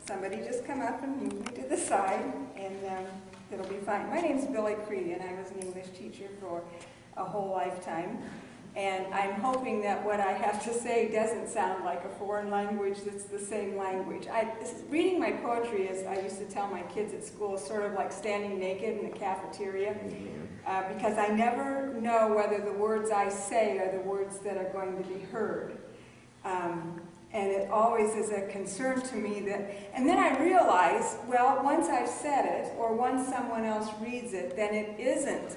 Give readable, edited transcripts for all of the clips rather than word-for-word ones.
somebody just come up and move me to the side, and it'll be fine. My name's Billy Creedy, and I was an English teacher for a whole lifetime. And I'm hoping that what I have to say doesn't sound like a foreign language that's the same language. Reading my poetry, as I used to tell my kids at school, is sort of like standing naked in the cafeteria, because I never know whether the words I say are the words that are going to be heard. And it always is a concern to me that, and then I realize, well, once I've said it, or once someone else reads it, then it isn't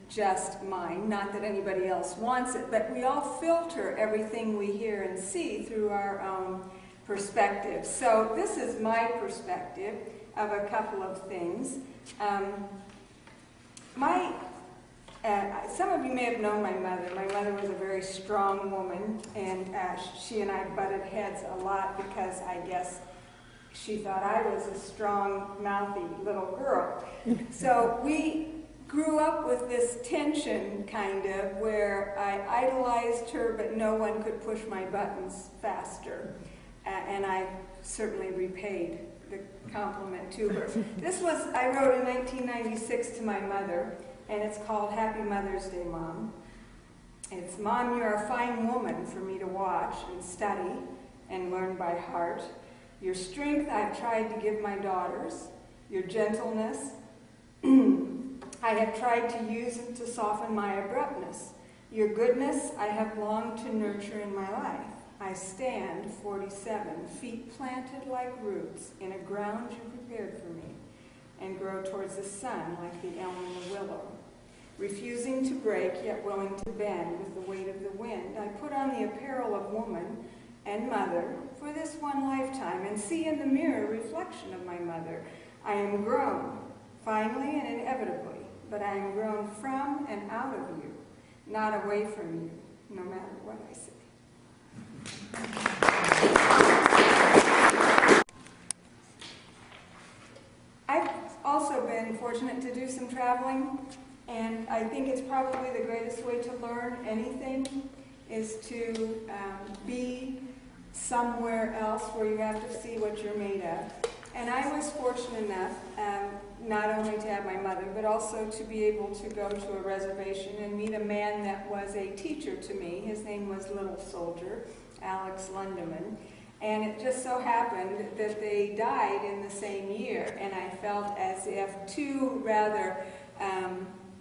just mine, not that anybody else wants it, but we all filter everything we hear and see through our own perspective. So this is my perspective of a couple of things. Some of you may have known my mother. My mother was a very strong woman, and she and I butted heads a lot because I guess she thought I was a strong, mouthy little girl. So we grew up with this tension, kind of, where I idolized her, but no one could push my buttons faster. And I certainly repaid the compliment to her. This was, I wrote in 1996 to my mother, and it's called Happy Mother's Day, Mom. It's, Mom, you're a fine woman for me to watch and study and learn by heart. Your strength I've tried to give my daughters. Your gentleness I have tried to use to soften my abruptness. Your goodness I have longed to nurture in my life. I stand 47, feet planted like roots in a ground you prepared for me, and grow towards the sun like the elm and the willow. Refusing to break, yet willing to bend with the weight of the wind, I put on the apparel of woman and mother for this one lifetime, and see in the mirror reflection of my mother. I am grown, finally and inevitably, but I am grown from and out of you, not away from you, no matter what I say. I've also been fortunate to do some traveling, and I think it's probably the greatest way to learn anything is to be somewhere else where you have to see what you're made of. And I was fortunate enough not only to have my mother, but also to be able to go to a reservation and meet a man that was a teacher to me. His name was Little Soldier, Alex Lundeman. And it just so happened that they died in the same year, and I felt as if two rather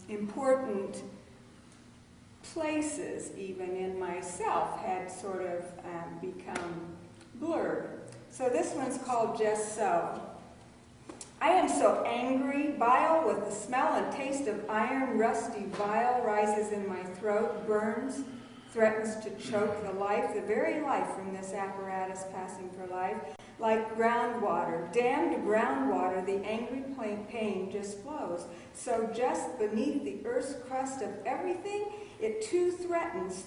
important places, even in myself, had sort of become blurred. So this one's called Just So. I am so angry, bile with the smell and taste of iron, rusty bile rises in my throat, burns, threatens to choke the life, the very life from this apparatus passing for life, like groundwater, damned groundwater, the angry pain just flows. So just beneath the earth's crust of everything, it too threatens,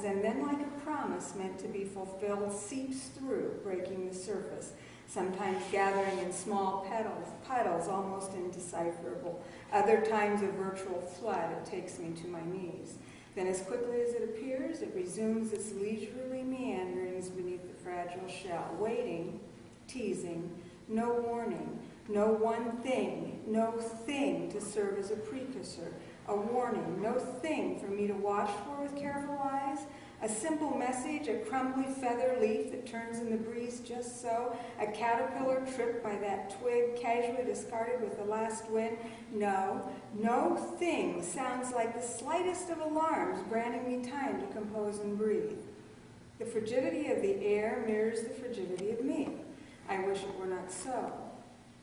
and then like a promise meant to be fulfilled, seeps through, breaking the surface, sometimes gathering in small puddles, almost indecipherable. Other times a virtual flood, it takes me to my knees. Then as quickly as it appears, it resumes its leisurely meanderings beneath the fragile shell, waiting, teasing, no warning, no one thing, no thing to serve as a precursor, a warning, no thing for me to watch for with careful eyes, a simple message, a crumbly feather leaf that turns in the breeze just so, a caterpillar tripped by that twig, casually discarded with the last wind. No, no thing sounds like the slightest of alarms, granting me time to compose and breathe. The frigidity of the air mirrors the frigidity of me. I wish it were not so.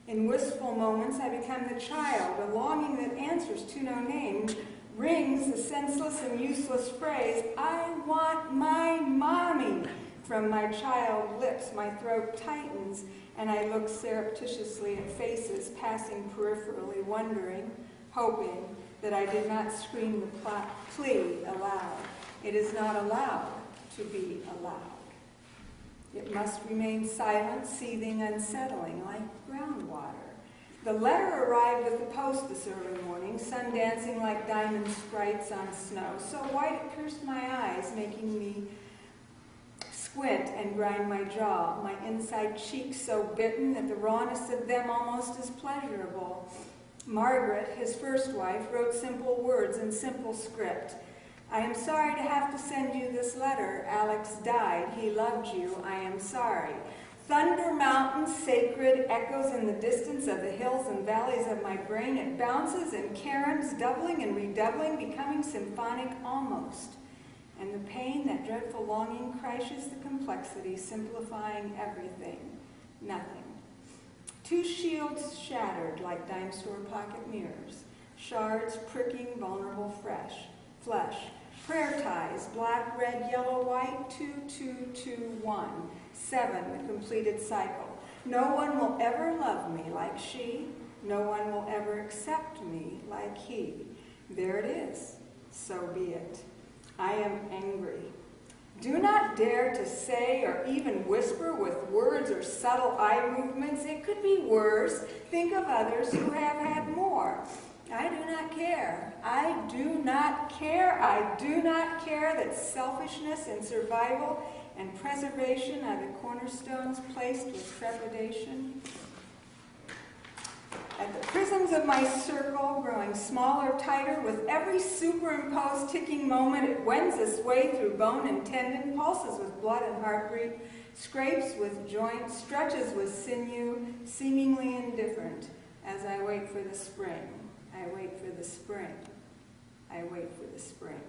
In wistful moments, I become the child, a longing that answers to no name, rings the senseless and useless phrase, I want my mommy. From my child lips, my throat tightens, and I look surreptitiously at faces passing peripherally, wondering, hoping that I did not scream the plea aloud. It is not allowed to be allowed. It must remain silent, seething, unsettling, like groundwater. The letter arrived with the post this early morning, sun dancing like diamond sprites on snow, so white it pierced my eyes, making me squint and grind my jaw, my inside cheeks so bitten that the rawness of them almost is pleasurable. Margaret, his first wife, wrote simple words in simple script. I am sorry to have to send you this letter. Alex died. He loved you. I am sorry. Thunder mountains, sacred, echoes in the distance of the hills and valleys of my brain. It bounces and caroms, doubling and redoubling, becoming symphonic almost. And the pain, that dreadful longing, crashes the complexity, simplifying everything. Nothing. Two shields shattered like dime store pocket mirrors. Shards pricking vulnerable flesh. Prayer ties, black, red, yellow, white, 2, 2, 2, 1. 7, the completed cycle. No one will ever love me like she. No one will ever accept me like he. There it is. So be it. I am angry. Do not dare to say or even whisper with words or subtle eye movements. It could be worse. Think of others who have had more. I do not care. I do not care. I do not care that selfishness and survival and preservation are the cornerstones placed with trepidation. At the prisms of my circle, growing smaller, tighter, with every superimposed ticking moment, it wends its way through bone and tendon, pulses with blood and heartbeat, scrapes with joint, stretches with sinew, seemingly indifferent, as I wait for the spring. I wait for the spring. I wait for the spring.